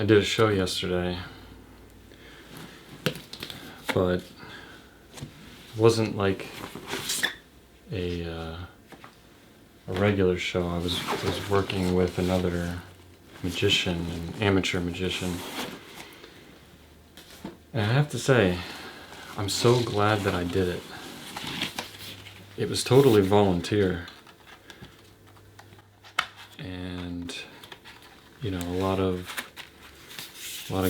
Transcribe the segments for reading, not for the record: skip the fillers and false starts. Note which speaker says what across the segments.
Speaker 1: did a show yesterday, but it wasn't like a regular show. I was working with another magician, an amateur magician. And I have to say, I'm so glad that I did it. It was totally volunteer. And, you know, a lot of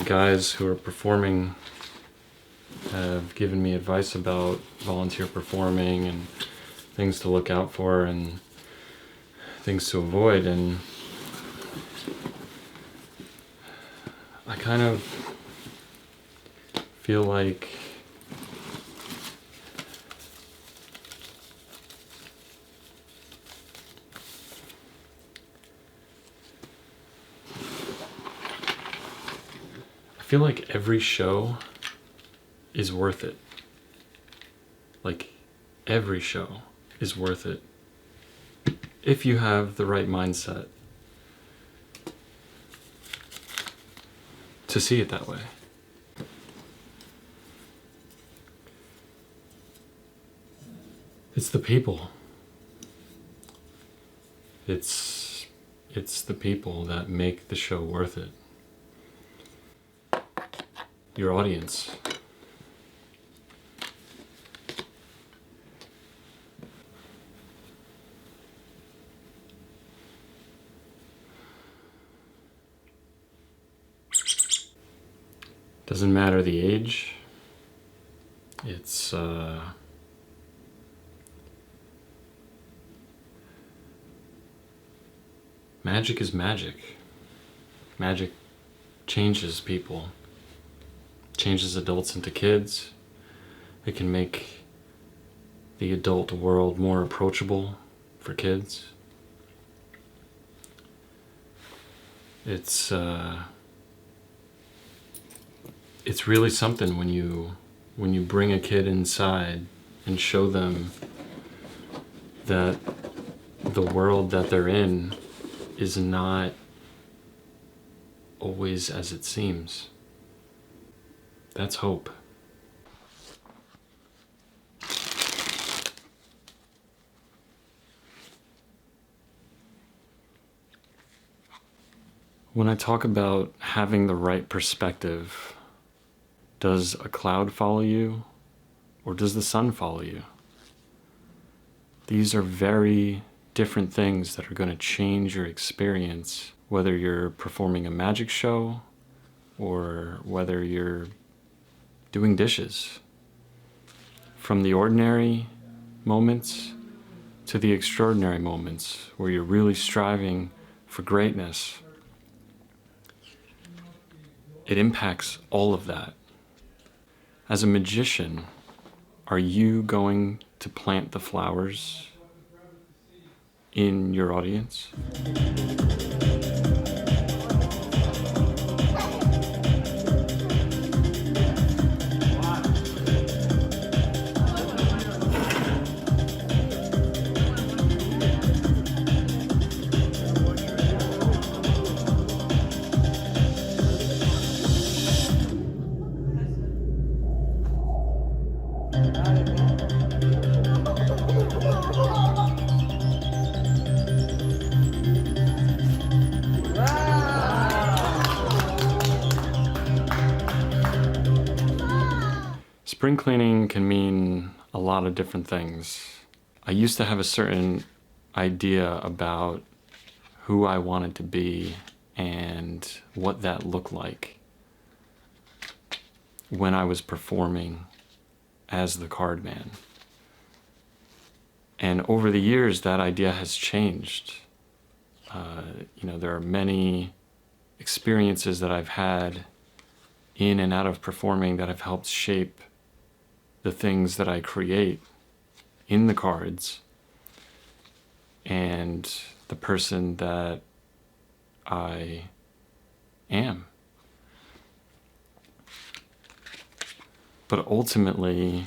Speaker 1: guys who are performing have given me advice about volunteer performing and things to look out for and things to avoid, and I kind of feel like every show is worth it. Like, every show is worth it if you have the right mindset to see it that way. It's the people. It's the people that make the show worth it. Your audience. Doesn't matter the age. It's magic is magic. Magic changes people. Changes adults into kids. It can make the adult world more approachable for kids. It's really something when you bring a kid inside and show them that the world that they're in is not always as it seems. That's hope. When I talk about having the right perspective, does a cloud follow you, or does the sun follow you? These are very different things that are going to change your experience, whether you're performing a magic show or whether you're doing dishes. From the ordinary moments to the extraordinary moments where you're really striving for greatness, it impacts all of that. As a magician, are you going to plant the flowers in your audience? Spring cleaning can mean a lot of different things. I used to have a certain idea about who I wanted to be and what that looked like when I was performing as the card man. And over the years, that idea has changed. There are many experiences that I've had in and out of performing that have helped shape the things that I create in the cards and the person that I am. But ultimately,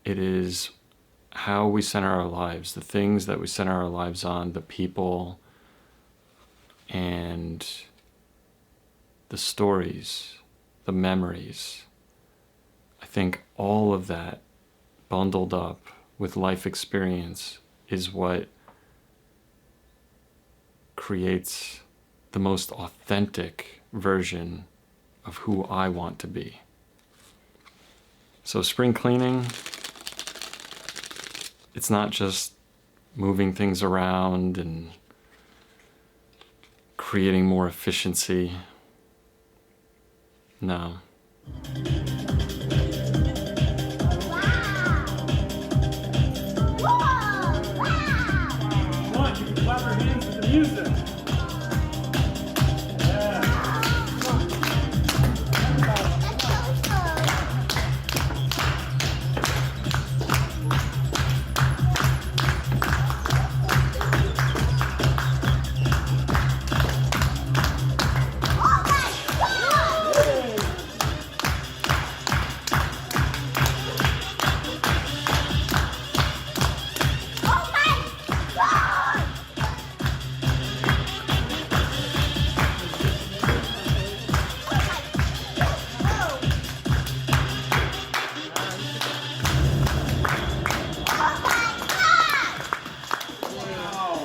Speaker 1: it is how we center our lives, the things that we center our lives on, the people, and the stories, the memories. I think all of that bundled up with life experience is what creates the most authentic version of who I want to be. So spring cleaning, it's not just moving things around and creating more efficiency. No.
Speaker 2: Music.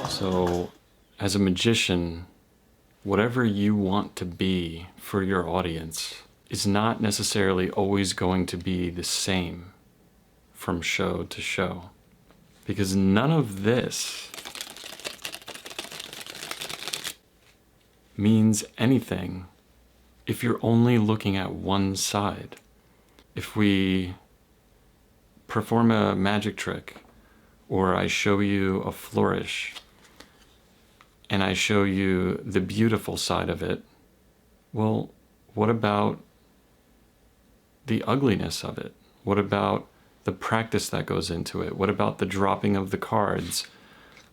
Speaker 1: So, as a magician, whatever you want to be for your audience is not necessarily always going to be the same from show to show. Because none of this means anything if you're only looking at one side. If we perform a magic trick, or I show you a flourish, and I show you the beautiful side of it, well, what about the ugliness of it? What about the practice that goes into it? What about the dropping of the cards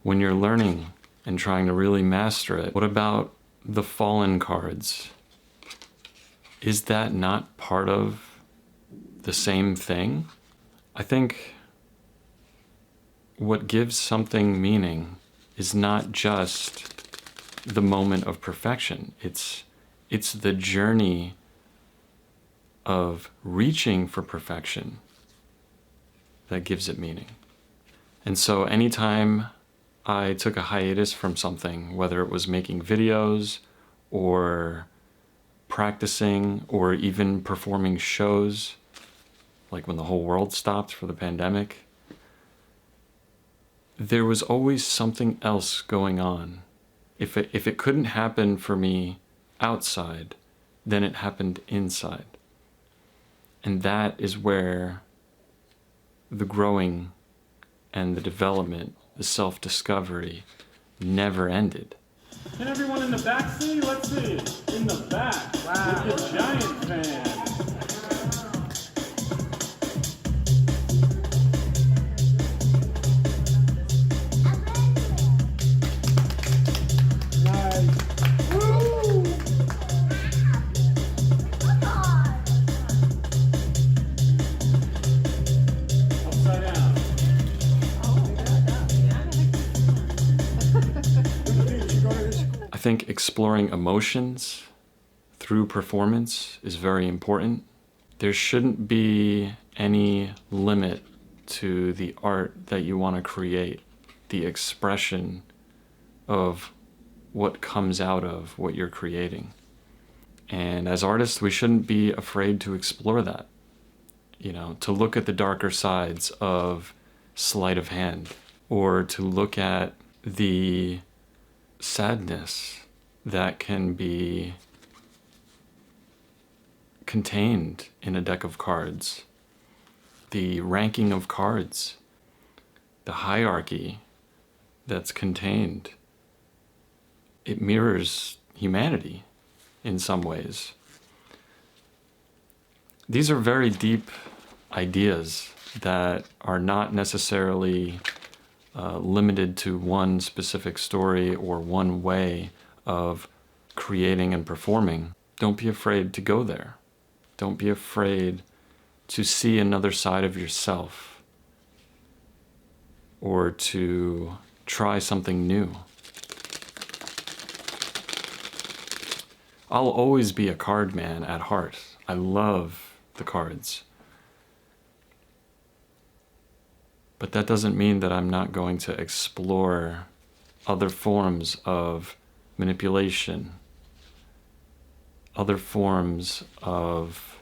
Speaker 1: when you're learning and trying to really master it? What about the fallen cards? Is that not part of the same thing? I think what gives something meaning is not just the moment of perfection. It's the journey of reaching for perfection that gives it meaning. And so anytime I took a hiatus from something, whether it was making videos or practicing or even performing shows, like when the whole world stopped for the pandemic, there was always something else going on. If it couldn't happen for me outside, then it happened inside. And that is where the growing and the development, the self-discovery never ended.
Speaker 2: Can everyone in the back see? Let's see. In the back. Wow. With the Giant fan.
Speaker 1: I think exploring emotions through performance is very important. There shouldn't be any limit to the art that you want to create, the expression of what comes out of what you're creating. And as artists, we shouldn't be afraid to explore that, to look at the darker sides of sleight of hand, or to look at the sadness that can be contained in a deck of cards, the ranking of cards, the hierarchy that's contained. It mirrors humanity in some ways. These are very deep ideas that are not necessarily limited to one specific story or one way of creating and performing. Don't be afraid to go there. Don't be afraid to see another side of yourself or to try something new. I'll always be a card man at heart. I love the cards. But that doesn't mean that I'm not going to explore other forms of manipulation, other forms of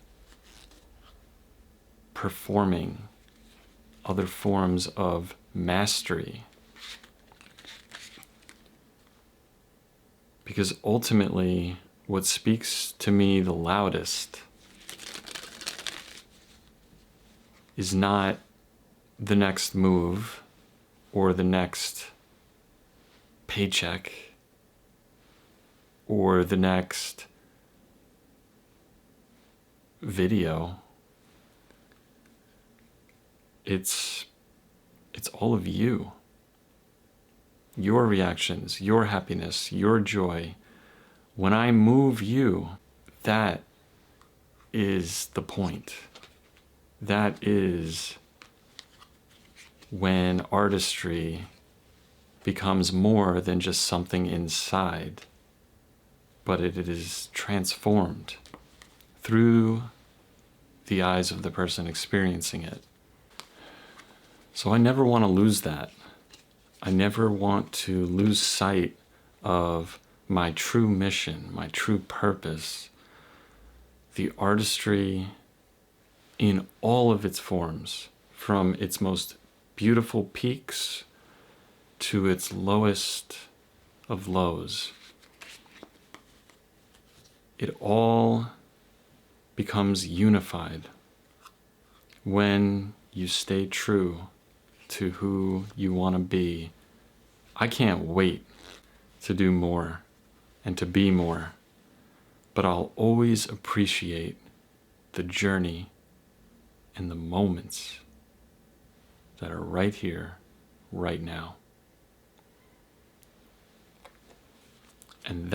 Speaker 1: performing, other forms of mastery. Because ultimately, what speaks to me the loudest is not the next move or the next paycheck or the next video. It's all of you. Your reactions, your happiness, your joy. When I move you, that is the point. That is when artistry becomes more than just something inside, but it is transformed through the eyes of the person experiencing it. So I never want to lose that. I never want to lose sight of my true mission, my true purpose, the artistry in all of its forms, from its most beautiful peaks to its lowest of lows. It all becomes unified when you stay true to who you want to be. I can't wait to do more and to be more, but I'll always appreciate the journey and the moments that are right here, right now. And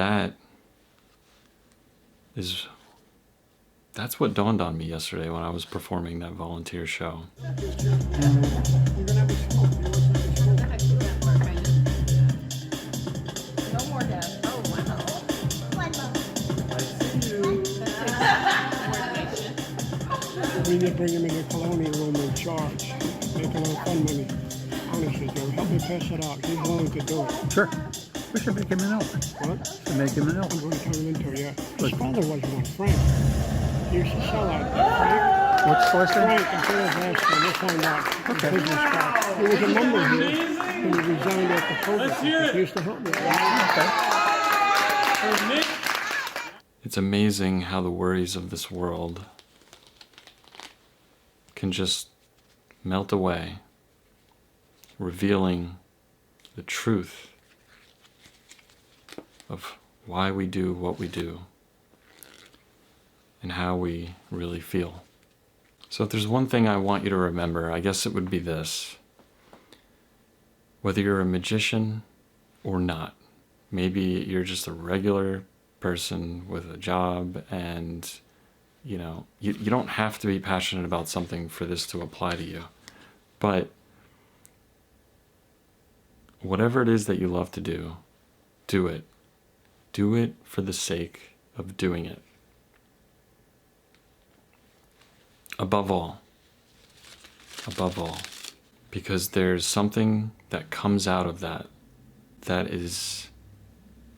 Speaker 1: that's what dawned on me yesterday when I was performing that volunteer show.
Speaker 3: You're gonna have a smoke. You want some smoke?
Speaker 4: No more, Dad. Oh, wow.
Speaker 2: I see you.
Speaker 3: We need to bring him in the colonial room and charge. Make a little fun money. Honestly, Joe, help me pass it out. He's willing to do it.
Speaker 5: Sure. We should make him an elf.
Speaker 3: What?
Speaker 5: Should make him an elf.
Speaker 3: I'm going to turn him into it, yeah. His father was one, Frank. He used to sell out there.
Speaker 5: What's the last name?
Speaker 3: Frank, I think his last name. We'll find out. Okay. Business guy. He was a member here. And he resigned after COVID.
Speaker 2: Let's hear it.
Speaker 3: He used to help me.
Speaker 5: Okay.
Speaker 2: For Nick.
Speaker 1: It's amazing how the worries of this world can just melt away, revealing the truth of why we do what we do and how we really feel. So if there's one thing I want you to remember, I guess it would be this. Whether you're a magician or not, maybe you're just a regular person with a job and you don't have to be passionate about something for this to apply to you. But whatever it is that you love to do, do it. Do it for the sake of doing it. Above all, because there's something that comes out of that is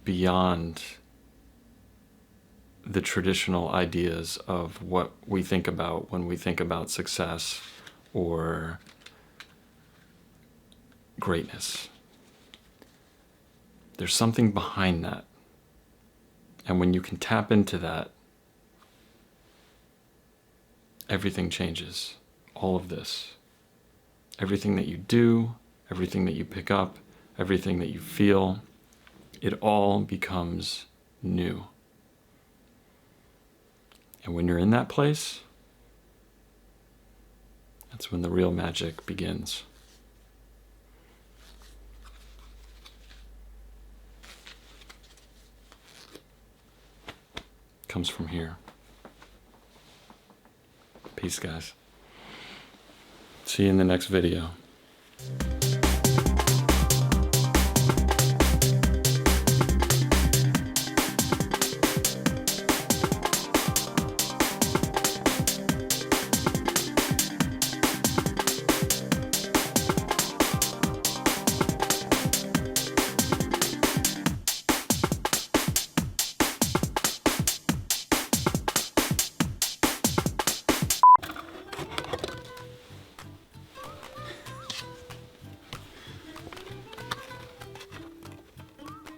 Speaker 1: beyond the traditional ideas of what we think about when we think about success or greatness. There's something behind that. And when you can tap into that, everything changes. All of this. Everything that you do, everything that you pick up, everything that you feel, it all becomes new. And when you're in that place, that's when the real magic begins. Comes from here. Peace, guys. See you in the next video.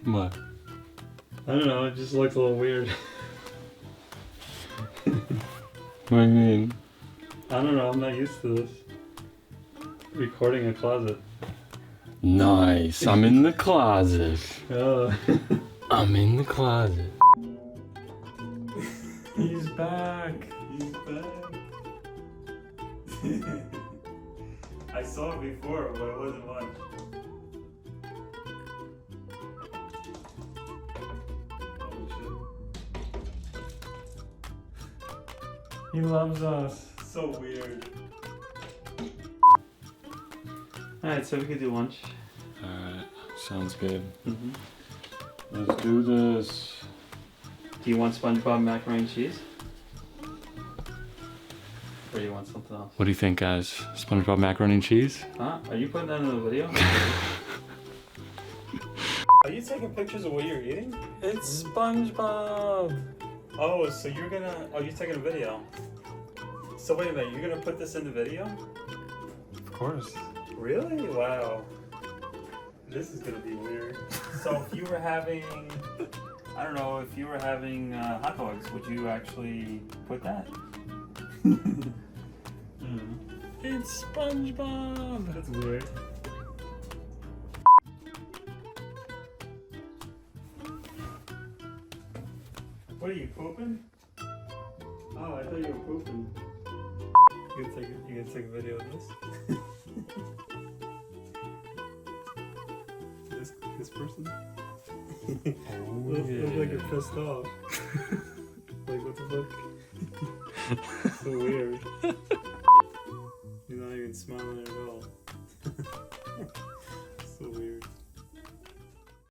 Speaker 1: What? I don't know, it just looks a little weird. What do you mean? I don't know, I'm not used to this. Recording a closet. Nice, I'm in the closet. Oh. I'm in the closet. He's back. He's back. I saw it before, but it wasn't much. He loves us. So weird. Alright, so we could do lunch. Alright, sounds good. Mm-hmm. Let's do this. Do you want SpongeBob macaroni and cheese? Or do you want something else? What do you think, guys? SpongeBob macaroni and cheese? Huh? Are you putting that in the video? Are you taking pictures of what you're eating? It's SpongeBob! Oh, so you're taking a video. So wait a minute, you're gonna put this in the video? Of course. Really? Wow. This is gonna be weird. So if you were having, I don't know, if you were having hot dogs, would you actually put that? It's SpongeBob! That's weird. What are you, pooping? Oh, I thought you were pooping. You gonna take a video of this? This person? Looks like you're pissed off. Like, what the fuck? So weird. You're not even smiling